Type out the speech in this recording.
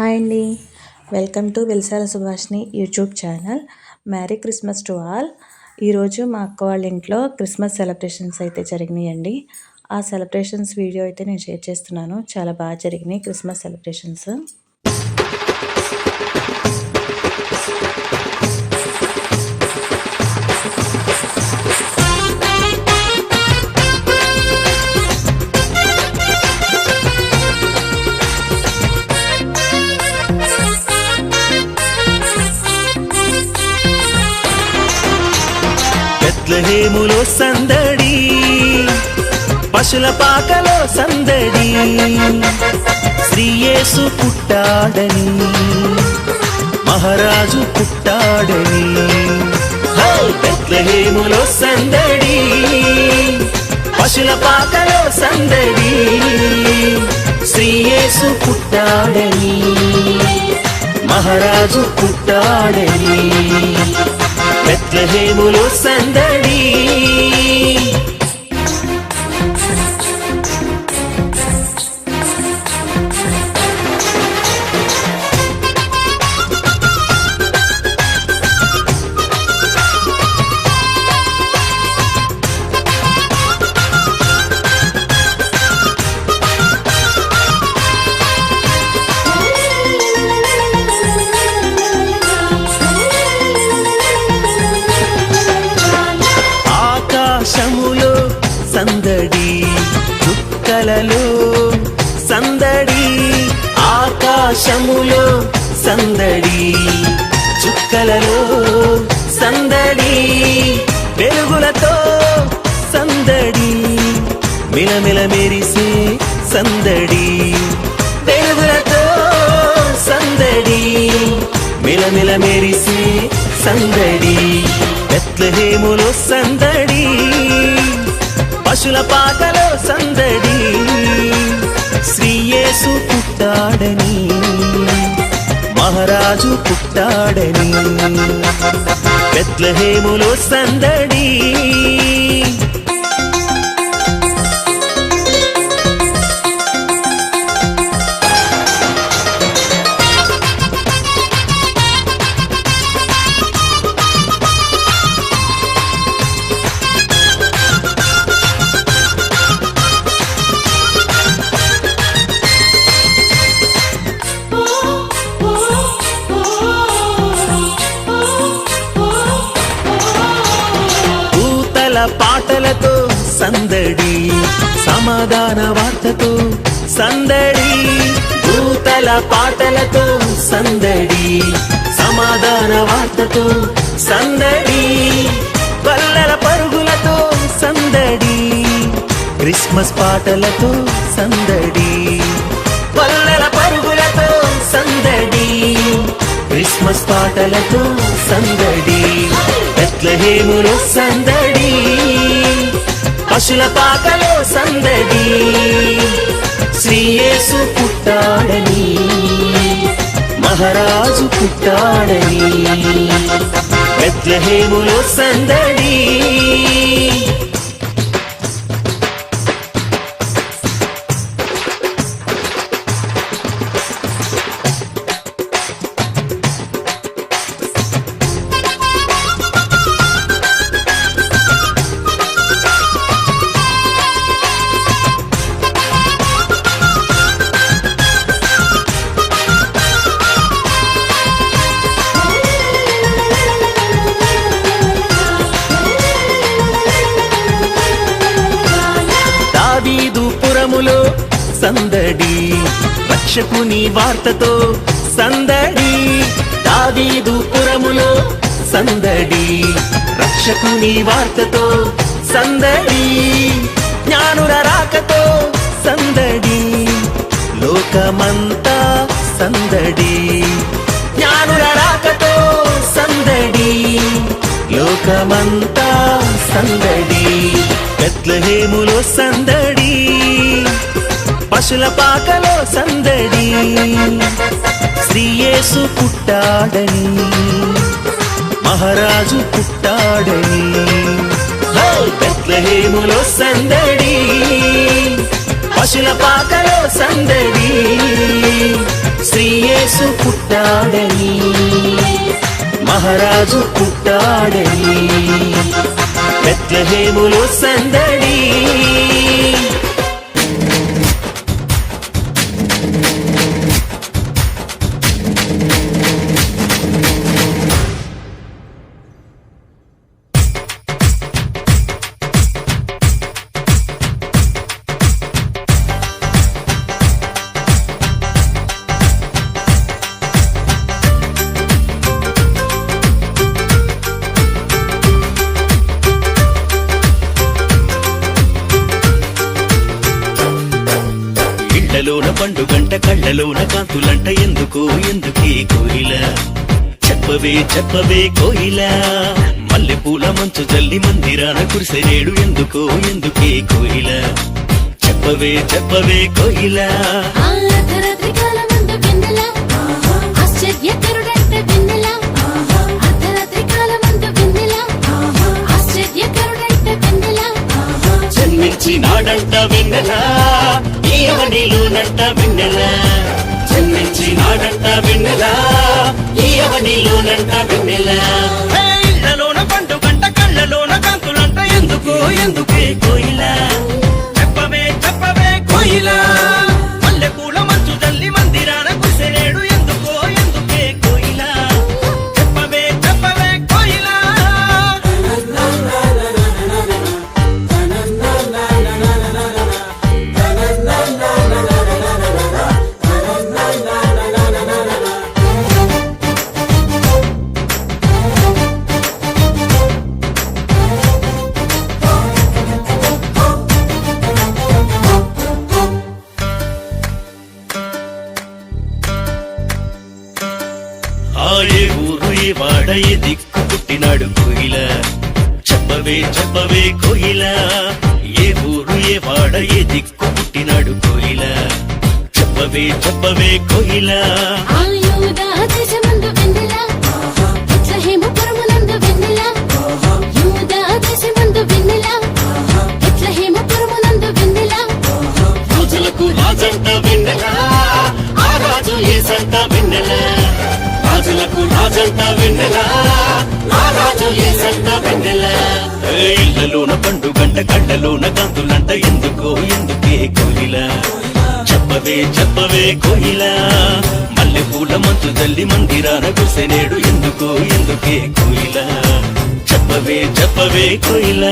Hi అండి, welcome to Velsala Subhashini YouTube channel. Merry Christmas to all. ఈరోజు మా అక్క వాళ్ళ ఇంట్లో క్రిస్మస్ సెలబ్రేషన్స్ అయితే జరిగినాయండి. ఆ సెలబ్రేషన్స్ వీడియో అయితే నేను షేర్ చేస్తున్నాను. చాలా బాగా జరిగినాయి క్రిస్మస్ సెలబ్రేషన్స్. బెత్లెహేములో సందడి, పశుల పాకలో సందడి, శ్రీయేసు పుట్టాడని, మహారాజు పుట్టాడని. బెత్లెహేములో సందడి, పశుల పాకలో సందడి, శ్రీయేసు పుట్టాడని, మహారాజు పుట్టాడని. బెత్లెహేములో సందడి. ఆకాశములో సందడి, చుక్కలలో సందడి, ఆకాశములో సందడి, చుక్కలలో సందడి, వెలుగులతో సందడి, మిలమిల మెరిసే సందడి, వెలుగులతో సందడి, మిలమిల మెరిసే సందడి. బెత్లెహేములో సందడి, పశుల పాకలో సందడి, శ్రీయేసు పుట్టాడని, మహారాజు పుట్టాడని. బెత్లెహేములో సందడి. పాటలతో సందడి, సమాధాన వార్తతో సందడి, దూతల పాటలతో సందడి, సమాధాన వార్తతో సందడి, పల్లెల పరుగులతో సందడి, క్రిస్మస్ పాటలతో సందడి, పల్లెల పరుగులతో సందడి, క్రిస్మస్ పాటలతో సందడి. బెత్లెహేములో సందడి, పశుల పాకలో సందడి, శ్రీయేసు పుట్టాడని, మహారాజు పుట్టాడని. బెత్లెహేములో సందడి. దావీదుపురములో సందడి, రక్షకుని వార్తతో సందడి, దావీదుపురములో సందడి, రక్షకుని వార్తతో సందడి, జ్ఞానుల రాకతో సందడి, లోకమంతా సందడి, జ్ఞానుల రాకతో సందడి, లోకమంతా సందడి. బెత్లెహేములో సందడి, పశుల పాకలో సందడి, శ్రీయేసు పుట్టాడని, మహారాజు పుట్టాడని. బెత్లెహేములో సందడి, పశుల పాకలో సందడి, శ్రీయేసు పుట్టాడని, మహారాజు పుట్టాడని, బెత్లెహేములో సందడి. ఇళ్లలోన పండుగంట, కళ్ళలోన కాంతులంట, ఎందుకు ఎందుకే కోయిల, చెప్పవే చెప్పవే కోయిల, మల్లెపూల మంచు జల్లి మందిరాన కురిసెనేడు, ఎందుకో ఎందుకే కోయిల, చెప్పవే చెప్పవే కోయిల. జన్మించినాడంట వెన్నెల, ఈ అవనిలోనంట వెన్నెల, జన్మించినాడంట వెన్నెల, ఈ అవనిలోనంట వెన్నెల. ఇళ్లలోన పండుగంట, కళ్ళలోన కాంతులంట, ఎందుకో ఎందుకే కోయిల, చెప్పవే చెప్పవే కోయిల, మల్లెపూల మంచు జల్లి మందిరాన కురిసెనేడు, ఎందుకో ఎందుకే కోయిల, చెప్పవే చెప్పవే కోయిల. ఏ ఊరు ఏ వాడ ఏ దిక్కు పుట్టినాడు కోయిల, చెప్పవే చెప్పవే కోయిల, ఏ ఊరు ఏ వాడ ఏ దిక్కు పుట్టినాడు కోయిల, చెప్పవే చెప్పవే కోయిల. రాజులకు రాజంట వెన్నెల, ఆ రాజు ఏసంట వెన్నెల, రాజులకు రాజంట వెన్నెల, ఆ రాజు ఏసంట వెన్నెల. ఇళ్లలోన పండుగంట, కళ్ళలోన కాంతులంట, ఎందుకో ఎందుకే కోయిల, చెప్పవే చెప్పవే కోయిల, మల్లెపూల మంచు జల్లి మందిరాన కురిసెనేడు, ఎందుకో ఎందుకే కోయిల, చెప్పవే చెప్పవే కోయిల.